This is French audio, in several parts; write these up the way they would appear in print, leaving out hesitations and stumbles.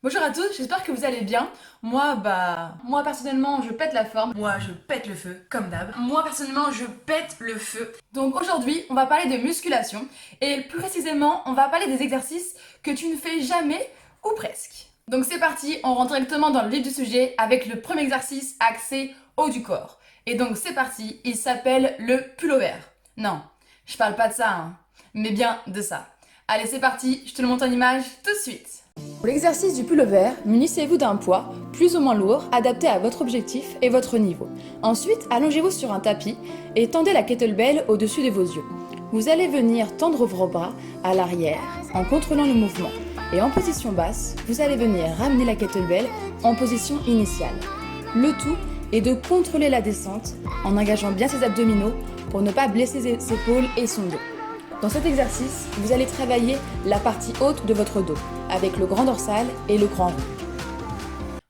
Bonjour à tous, j'espère que vous allez bien. Moi personnellement, je pète la forme. Moi, je pète le feu, comme d'hab. Moi personnellement, je pète le feu. Donc aujourd'hui, on va parler de musculation et plus précisément, on va parler des exercices que tu ne fais jamais ou presque. Donc c'est parti, on rentre directement dans le vif du sujet avec le premier exercice axé haut du corps. Et donc c'est parti, il s'appelle le pullover. Non, je parle pas de ça, hein, mais bien de ça. Allez, c'est parti, je te le montre en image tout de suite. Pour l'exercice du pullover, munissez-vous d'un poids, plus ou moins lourd, adapté à votre objectif et votre niveau. Ensuite, allongez-vous sur un tapis et tendez la kettlebell au-dessus de vos yeux. Vous allez venir tendre vos bras à l'arrière en contrôlant le mouvement. Et en position basse, vous allez venir ramener la kettlebell en position initiale. Le tout est de contrôler la descente en engageant bien ses abdominaux pour ne pas blesser ses épaules et son dos. Dans cet exercice, vous allez travailler la partie haute de votre dos, avec le grand dorsal et le grand rond.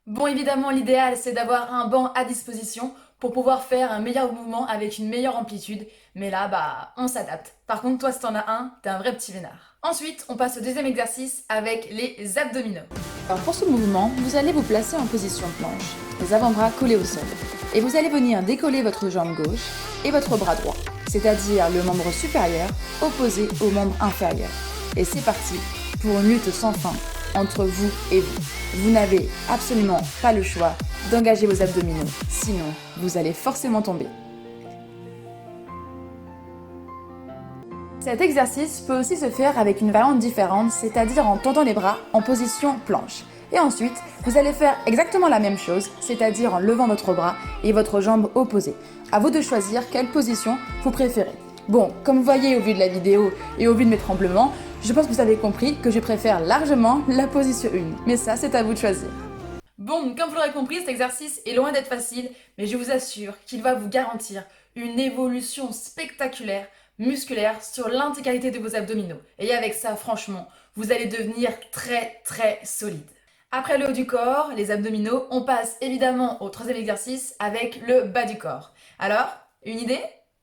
Bon, évidemment, l'idéal, c'est d'avoir un banc à disposition pour pouvoir faire un meilleur mouvement avec une meilleure amplitude. Mais là, on s'adapte. Par contre, toi, si t'en as un, t'es un vrai petit vénard. Ensuite, on passe au deuxième exercice avec les abdominaux. Alors pour ce mouvement, vous allez vous placer en position planche, les avant-bras collés au sol. Et vous allez venir décoller votre jambe gauche et votre bras droit, c'est-à-dire le membre supérieur opposé au membre inférieur. Et c'est parti pour une lutte sans fin entre vous et vous. Vous n'avez absolument pas le choix d'engager vos abdominaux, sinon vous allez forcément tomber. Cet exercice peut aussi se faire avec une variante différente, c'est-à-dire en tendant les bras en position planche. Et ensuite, vous allez faire exactement la même chose, c'est-à-dire en levant votre bras et votre jambe opposée. À vous de choisir quelle position vous préférez. Bon, comme vous voyez au vu de la vidéo et au vu de mes tremblements, je pense que vous avez compris que je préfère largement la position 1. Mais ça, c'est à vous de choisir. Bon, comme vous l'aurez compris, cet exercice est loin d'être facile, mais je vous assure qu'il va vous garantir une évolution spectaculaire musculaire sur l'intégralité de vos abdominaux. Et avec ça, franchement, vous allez devenir très très solide. Après le haut du corps, les abdominaux, on passe évidemment au troisième exercice avec le bas du corps. Alors, une idée?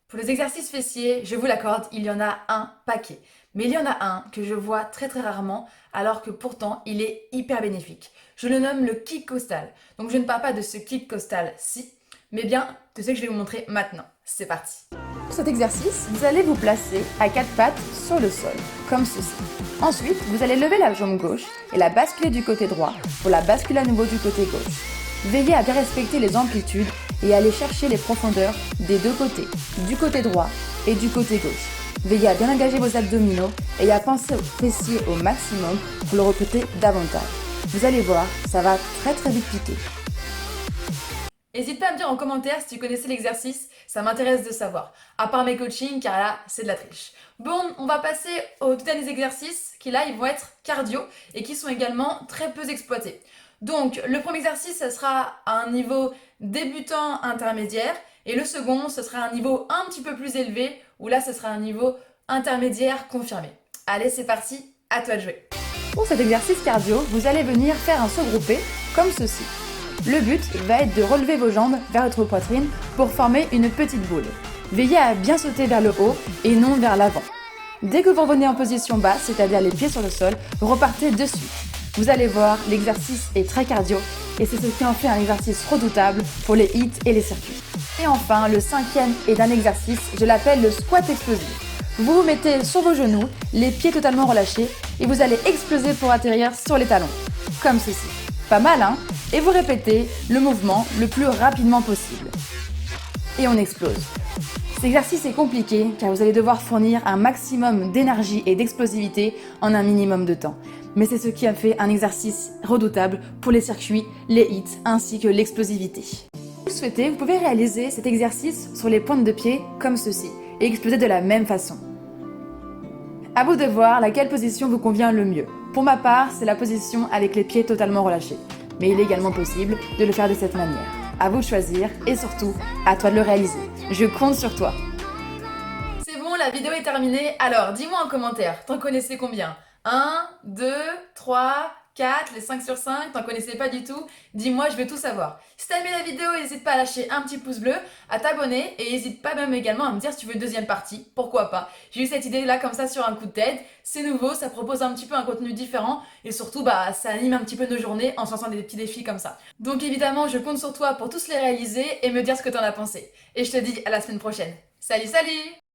Pour les exercices fessiers, je vous l'accorde, il y en a un paquet. Mais il y en a un que je vois très très rarement, alors que pourtant il est hyper bénéfique. Je le nomme le kick costal. Donc je ne parle pas de ce kick costal-ci, mais bien de ce que je vais vous montrer maintenant. C'est parti. Pour cet exercice, vous allez vous placer à quatre pattes sur le sol, comme ceci. Ensuite, vous allez lever la jambe gauche et la basculer du côté droit pour la basculer à nouveau du côté gauche. Veillez à bien respecter les amplitudes et aller chercher les profondeurs des deux côtés, du côté droit et du côté gauche. Veillez à bien engager vos abdominaux et à penser au fessier au maximum pour le recruter davantage. Vous allez voir, ça va très très vite piquer. N'hésite pas à me dire en commentaire si tu connaissais l'exercice, ça m'intéresse de savoir. À part mes coachings, car là, c'est de la triche. Bon, on va passer aux deux derniers exercices qui là, ils vont être cardio et qui sont également très peu exploités. Donc, le premier exercice, ça sera à un niveau débutant intermédiaire et le second, ce sera un niveau un petit peu plus élevé où là, ce sera un niveau intermédiaire confirmé. Allez, c'est parti, à toi de jouer. Pour cet exercice cardio, vous allez venir faire un saut groupé comme ceci. Le but va être de relever vos jambes vers votre poitrine pour former une petite boule. Veillez à bien sauter vers le haut et non vers l'avant. Dès que vous revenez en position basse, c'est-à-dire les pieds sur le sol, repartez dessus. Vous allez voir, l'exercice est très cardio et c'est ce qui en fait un exercice redoutable pour les hits et les circuits. Et enfin, le cinquième et dernier exercice, je l'appelle le squat explosif. Vous vous mettez sur vos genoux, les pieds totalement relâchés et vous allez exploser pour atterrir sur les talons, comme ceci. Pas mal, hein? Et vous répétez le mouvement le plus rapidement possible. Et on explose. Cet exercice est compliqué car vous allez devoir fournir un maximum d'énergie et d'explosivité en un minimum de temps. Mais c'est ce qui a fait un exercice redoutable pour les circuits, les hits ainsi que l'explosivité. Si vous le souhaitez, vous pouvez réaliser cet exercice sur les pointes de pied comme ceci et exploser de la même façon. À vous de voir laquelle position vous convient le mieux. Pour ma part, c'est la position avec les pieds totalement relâchés. Mais il est également possible de le faire de cette manière. À vous de choisir et surtout, à toi de le réaliser. Je compte sur toi. C'est bon, la vidéo est terminée. Alors, dis-moi en commentaire, t'en connaissais combien? 1, 2, 3, 4, les 5 sur 5, t'en connaissais pas du tout? Dis-moi, je veux tout savoir. Si t'as aimé la vidéo, n'hésite pas à lâcher un petit pouce bleu, à t'abonner et n'hésite pas même également à me dire si tu veux une deuxième partie, pourquoi pas. J'ai eu cette idée là comme ça sur un coup de tête, c'est nouveau, ça propose un petit peu un contenu différent et surtout ça anime un petit peu nos journées en se lançant des petits défis comme ça. Donc évidemment, je compte sur toi pour tous les réaliser et me dire ce que t'en as pensé. Et je te dis à la semaine prochaine. Salut, salut!